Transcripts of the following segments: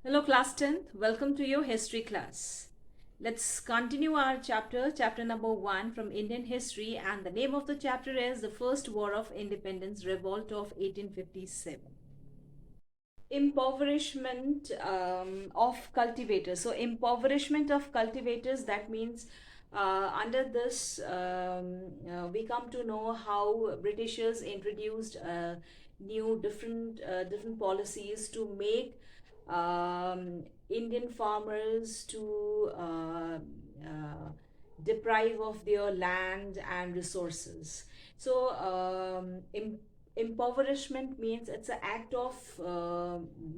Hello class 10th, welcome to your history class. Let's continue our chapter number 1 from Indian history, and the name of the chapter is The First War of Independence, Revolt of 1857. Impoverishment of cultivators. So impoverishment of cultivators, that means under this we come to know how Britishers introduced new different policies to make Indian farmers to deprive of their land and resources. So impoverishment means it's an act of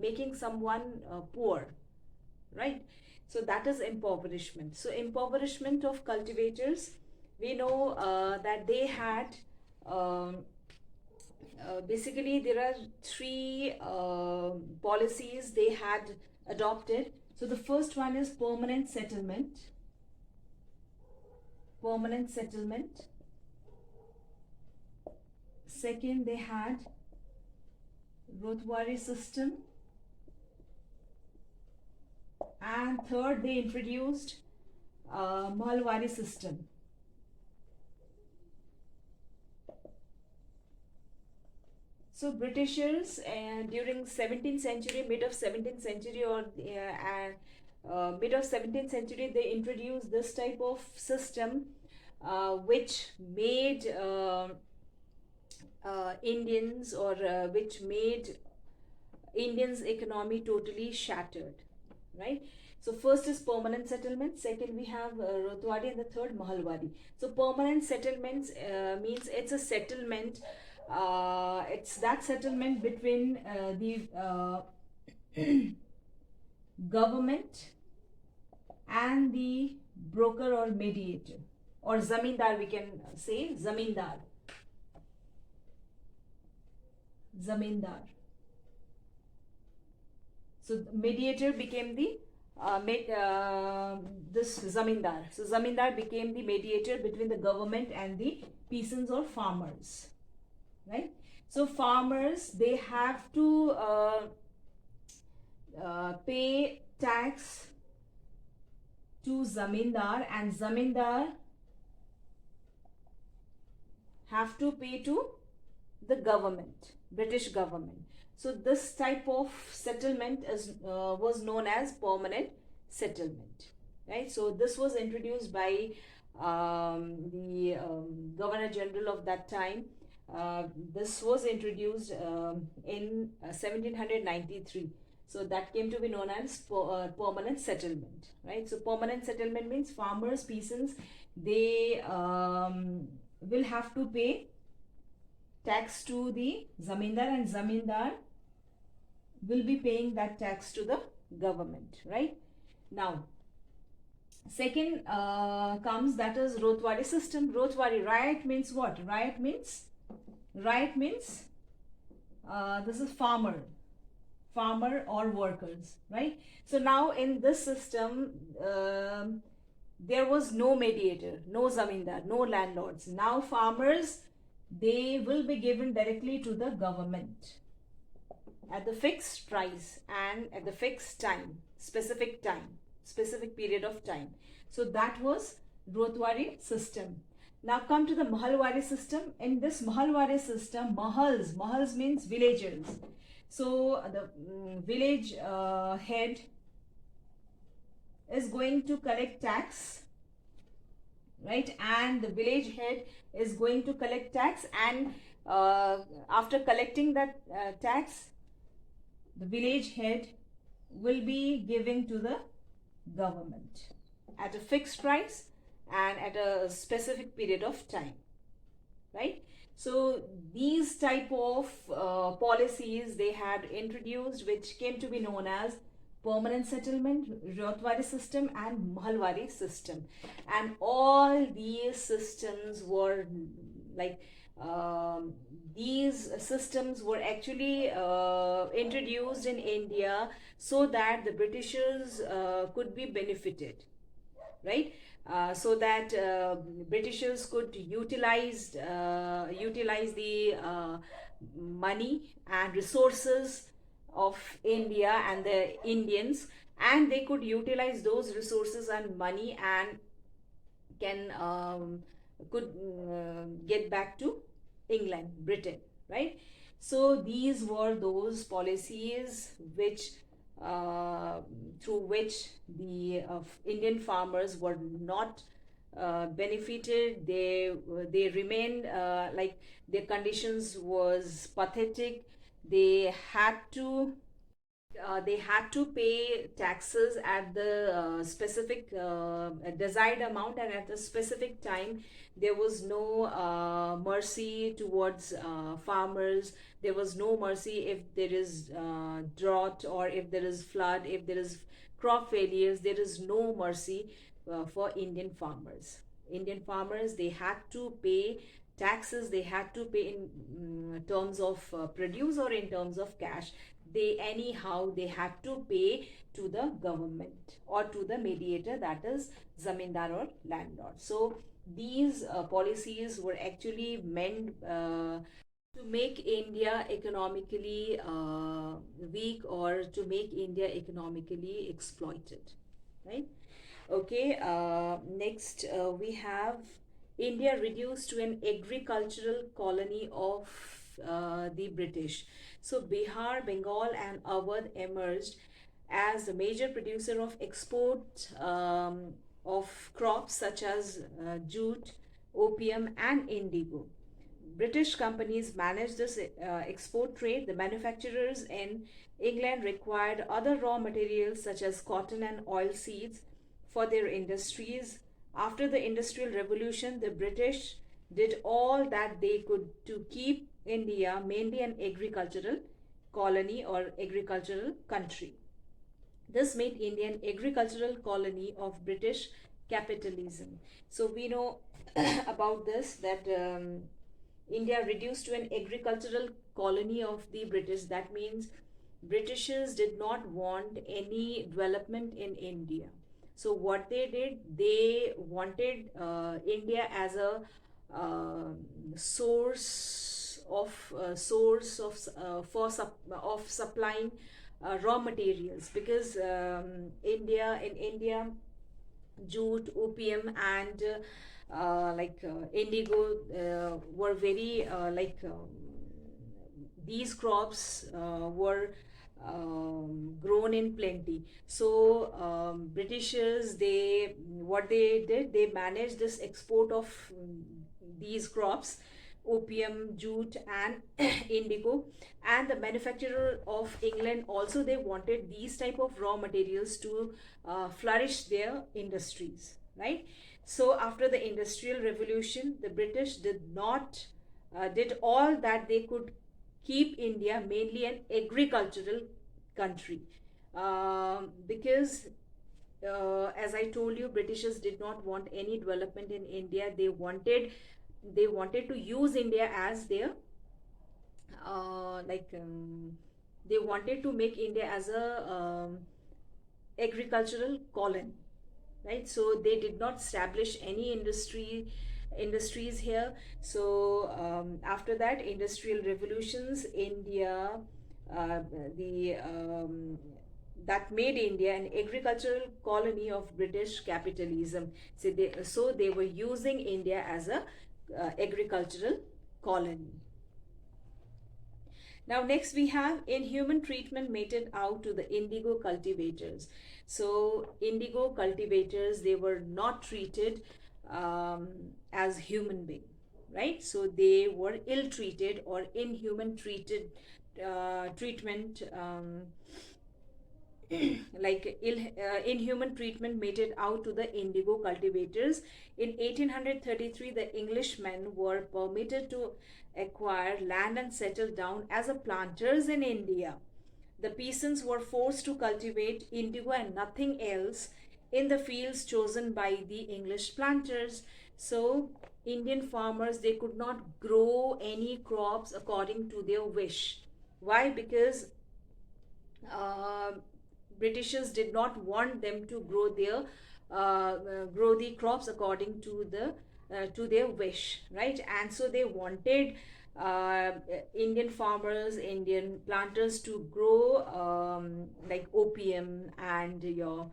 making someone poor, right? So that is impoverishment. So impoverishment of cultivators, we know that they had um, basically there are three policies they had adopted. So the first one is permanent settlement. Second, they had Rotwari system, and third they introduced Mahalwadi system. So Britishers during 17th century, mid of 17th century, or mid of 17th century, they introduced this type of system which made Indians, or which made Indians' economy totally shattered, right? So first is permanent settlement, second we have Rotwari, and the third Mahalwadi. So permanent settlements means it's a settlement, it's that settlement between the government and the broker or mediator, or zamindar, we can say zamindar. So mediator became the this zamindar. So zamindar became the mediator between the government and the peasants or farmers, right? So farmers, they have to pay tax to zamindar, and zamindar have to pay to the government, British government. So this type of settlement is was known as permanent settlement, right? So this was introduced by the Governor General of that time. This was introduced in 1793. So that came to be known as permanent settlement, right? So permanent settlement means farmers, peasants, they will have to pay tax to the zamindar, and zamindar will be paying that tax to the government, right? Now, second comes, that is Rotwari system. Rotwari, riot means what? Riot means this is farmer or workers, right? So now in this system, there was no mediator, no zamindar, no landlords. Now farmers, they will be given directly to the government at the fixed price and at the fixed time, specific period of time. So that was Rotwari system. Now come to the Mahalwadi system. In this Mahalwadi system, mahals means villagers. So the village head is going to collect tax, right? And the village head is going to collect tax, and after collecting that tax, the village head will be giving to the government at a fixed price and at a specific period of time, right? So these type of policies they had introduced, which came to be known as permanent settlement, Rotwari system, and Mahalwadi system. And all these systems were like these systems were actually introduced in India so that the Britishers could be benefited, right? So that Britishers could utilize the money and resources of India and the Indians, and they could utilize those resources and money and can could get back to England, Britain, right? So these were those policies which through which the Indian farmers were not benefited. They remained like their conditions was pathetic. They had to they had to pay taxes at the specific desired amount and at a specific time. There was no mercy towards farmers. There was no mercy if there is drought, or if there is flood, if there is crop failures. There is no mercy for Indian farmers. Indian farmers, they had to pay taxes. They had to pay in terms of produce or in terms of cash. They anyhow they had to pay to the government or to the mediator, that is zamindar or landlord. So these policies were actually meant to make India economically weak, or to make India economically exploited, right? Okay, next we have India reduced to an agricultural colony of the British. So Bihar, Bengal, and Awadh emerged as the major producer of export of crops such as jute, opium, and indigo. British companies managed this export trade. The manufacturers in England required other raw materials such as cotton and oil seeds for their industries. After the Industrial Revolution, the British did all that they could to keep India mainly an agricultural colony or agricultural country. This made India an agricultural colony of British capitalism. So we know about this, that India reduced to an agricultural colony of the British. That means Britishers did not want any development in India. So what they did, they wanted India as a source of supplying raw materials, because in India, jute, opium, and indigo were very these crops were grown in plenty. So Britishers, they what they did, they managed this export of these crops, opium, jute, and indigo. And the manufacturer of England also, they wanted these type of raw materials to flourish their industries, right? So after the Industrial Revolution, the British did all that they could keep India mainly an agricultural country, because as I told you, Britishers did not want any development in India. They wanted to use India as their they wanted to make India as a agricultural colony, right? So they did not establish any industries here. So after that Industrial Revolutions, India the that made India an agricultural colony of British capitalism. So they were using India as a agricultural colony. Now next we have inhuman treatment meted out to the indigo cultivators. So indigo cultivators, they were not treated as human being, right? So they were ill treated or inhuman treatment inhuman treatment meted out to the indigo cultivators. In 1833, the Englishmen were permitted to acquire land and settle down as a planters in India. The peasants were forced to cultivate indigo and nothing else in the fields chosen by the English planters. So Indian farmers, they could not grow any crops according to their wish. Why? Because Britishers did not want them to grow grow the crops according to their wish, right? And so they wanted uh, Indian farmers, Indian planters to grow like opium and your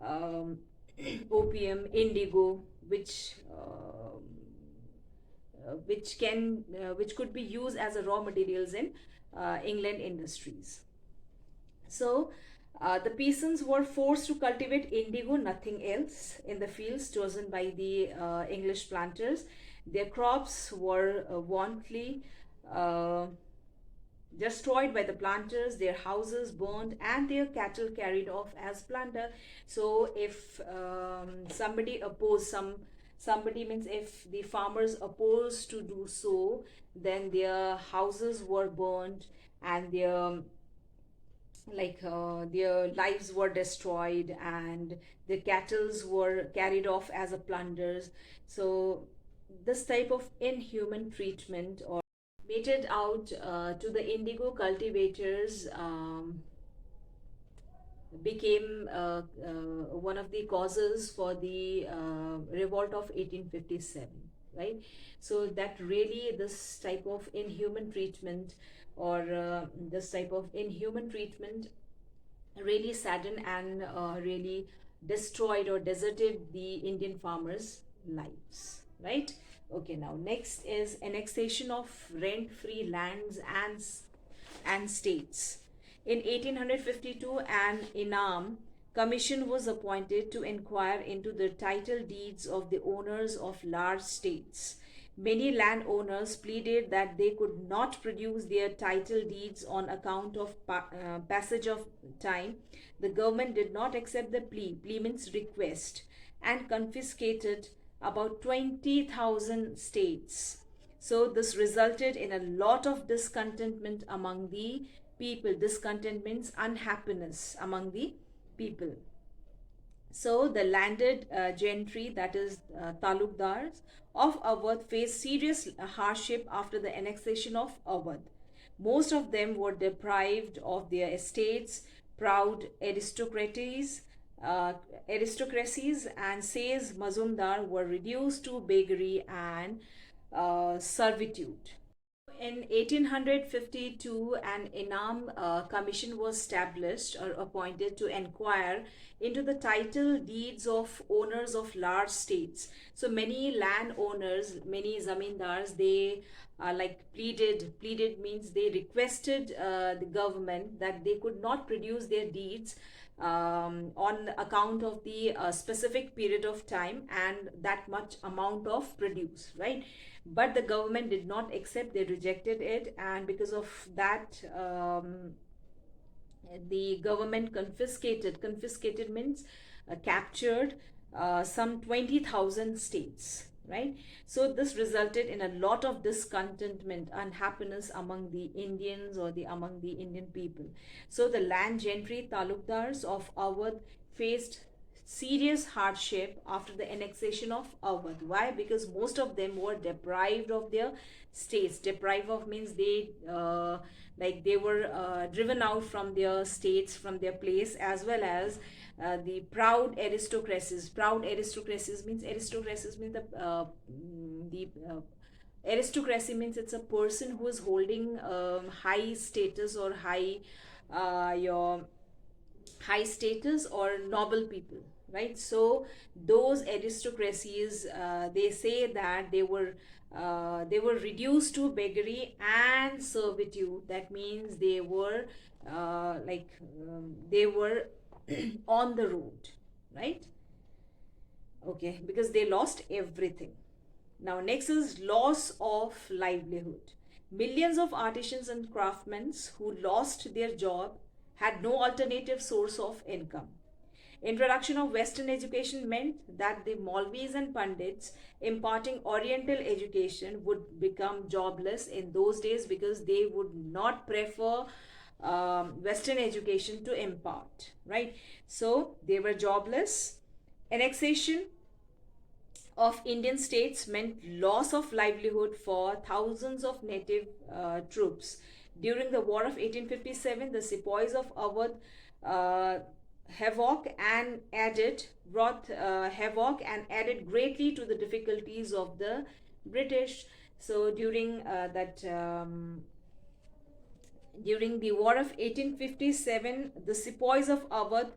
um, opium, indigo, which could be used as a raw materials in England industries. So the peasants were forced to cultivate indigo, nothing else, in the fields chosen by the English planters. Their crops were wantonly uh, destroyed by the planters, their houses burned, and their cattle carried off as plunder. So, if somebody opposed somebody means if the farmers opposed to do so, then their houses were burned and their lives were destroyed and their cattle were carried off as a plunders. So this type of inhuman treatment or meted out to the indigo cultivators became one of the causes for the revolt of 1857, right? So that really this type of inhuman treatment or this type of inhuman treatment really saddened and really destroyed or deserted the Indian farmers' lives, right? Okay, now next is annexation of rent-free lands and states. In 1852, an Inam commission was appointed to inquire into the title deeds of the owners of large states. Many landowners pleaded that they could not produce their title deeds on account of passage of time. The government did not accept the pleament's request and confiscated about 20,000 states. So this resulted in a lot of discontentment among the people. Discontent means unhappiness among the people. So the landed gentry, that is talukdars of Awadh, faced serious hardship after the annexation of Awadh. Most of them were deprived of their estates. Proud aristocracies and says Mazumdar were reduced to beggary and servitude. In 1852, an Inam commission was established or appointed to inquire into the title deeds of owners of large states. So many landowners, many zamindars, they pleaded means they requested the government that they could not produce their deeds on account of the specific period of time and that much amount of produce, right? But the government did not accept, they rejected it, and because of that the government confiscated means captured some 20,000 states, right? So this resulted in a lot of discontentment, unhappiness among the Indians or the among the Indian people. So the land gentry talukdars of Awadh faced serious hardship after the annexation of Awadh. Why? Because most of them were deprived of their states. Deprived of means they were driven out from their states, from their place, as well as the proud aristocracies. Proud aristocracies means the aristocracy means it's a person who is holding high status or your high status or noble people, right? So those aristocracies, they say that they were reduced to beggary and servitude. That means they were on the road, right? Okay, because they lost everything. Now, next is loss of livelihood. Millions of artisans and craftsmen who lost their job had no alternative source of income. Introduction of Western education meant that the Maulvis and Pandits imparting Oriental education would become jobless in those days because they would not prefer Western education to impart, right? So they were jobless. Annexation of Indian states meant loss of livelihood for thousands of native troops. During the War of 1857, the sepoys of Awadh uh, havoc and added brought havoc and added greatly to the difficulties of the British. So during the War of 1857, the sepoys of Awadh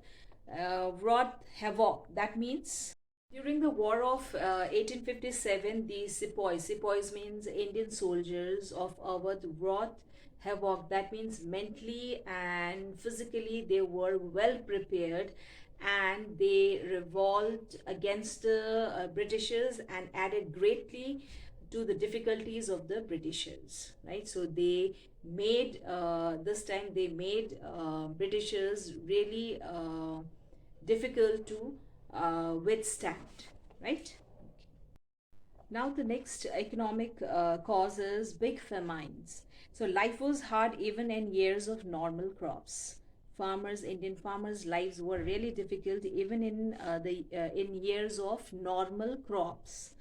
wrought havoc. That means during the War of 1857, the sepoys means Indian soldiers of Awadh wrought havoc. That means mentally and physically they were well prepared, and they revolted against the Britishers and added greatly to the difficulties of the Britishers, right? So they made this time they made Britishers really difficult to withstand, right? Now the next economic cause is big famines. So life was hard even in years of normal crops. Indian farmers' lives were really difficult even in years of normal crops.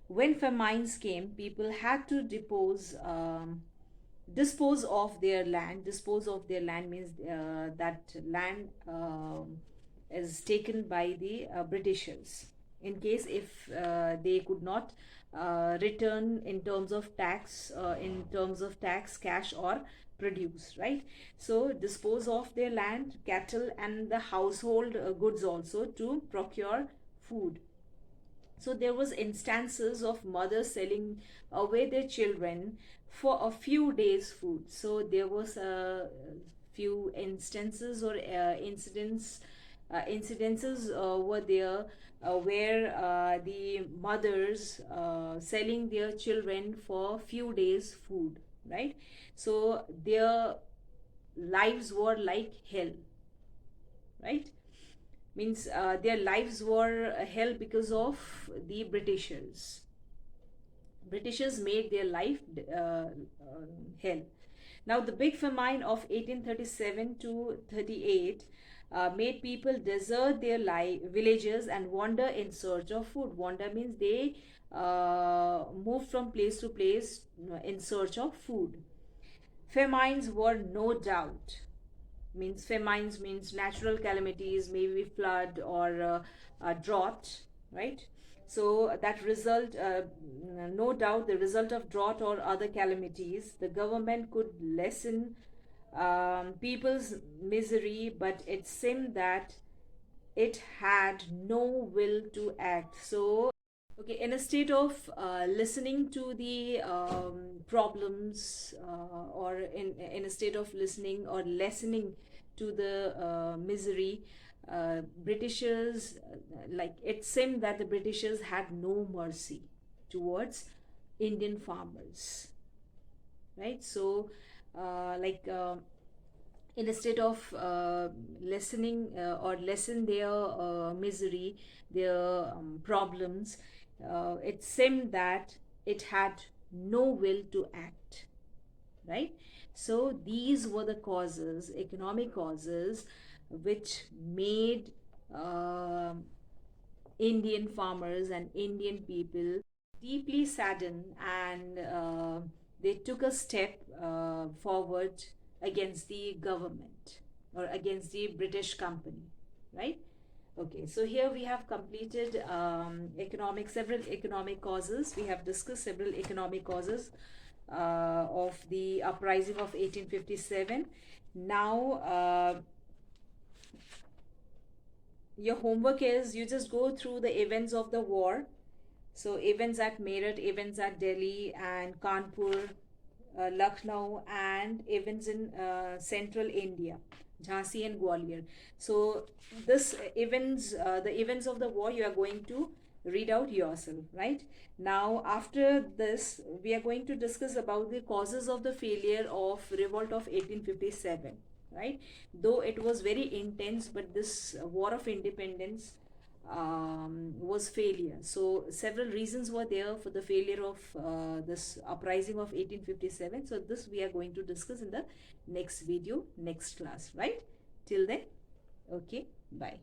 When famines came, people had to dispose of their land. Dispose of their land means that land is taken by the Britishers in case if they could not return in terms of tax, cash or produce, right? So dispose of their land, cattle and the household goods also to procure food. So there was instances of mothers selling away their children for a few days food. So there was a few instances or incidences were there where the mothers selling their children for few days food, right? So their lives were like hell, right? Means their lives were hell because of the Britishers made their life hell. Now the big famine of 1837 to 38 made people desert their villages and wander in search of food. Wander means they moved from place to place in search of food. Famines were no doubt, means famines means natural calamities, maybe flood or drought, right? So that result, no doubt, the result of drought or other calamities, the government could lessen people's misery, but it seemed that it had no will to act. So okay, in a state of listening to the problems or in a state of listening or lessening to the misery, Britishers, like it seemed that the Britishers had no mercy towards Indian farmers, right? So like in a state of lessening or lessen their misery, their problems, it seemed that it had no will to act, right? So these were the causes, economic causes, which made Indian farmers and Indian people deeply saddened, and they took a step forward against the government or against the British company, right? Okay, so here we have completed several economic causes. We have discussed several economic causes of the uprising of 1857. Now, your homework is you just go through the events of the war. So events at Meerut, events at Delhi and Kanpur, Lucknow, and events in central India, Jhansi and Gwalior. So the events of the war, you are going to read out yourself, right? Now, after this, we are going to discuss about the causes of the failure of Revolt of 1857, right? Though it was very intense, but this War of Independence was failure. So several reasons were there for the failure of this uprising of 1857. So this we are going to discuss in the next video, next class, right? Till then, okay, bye.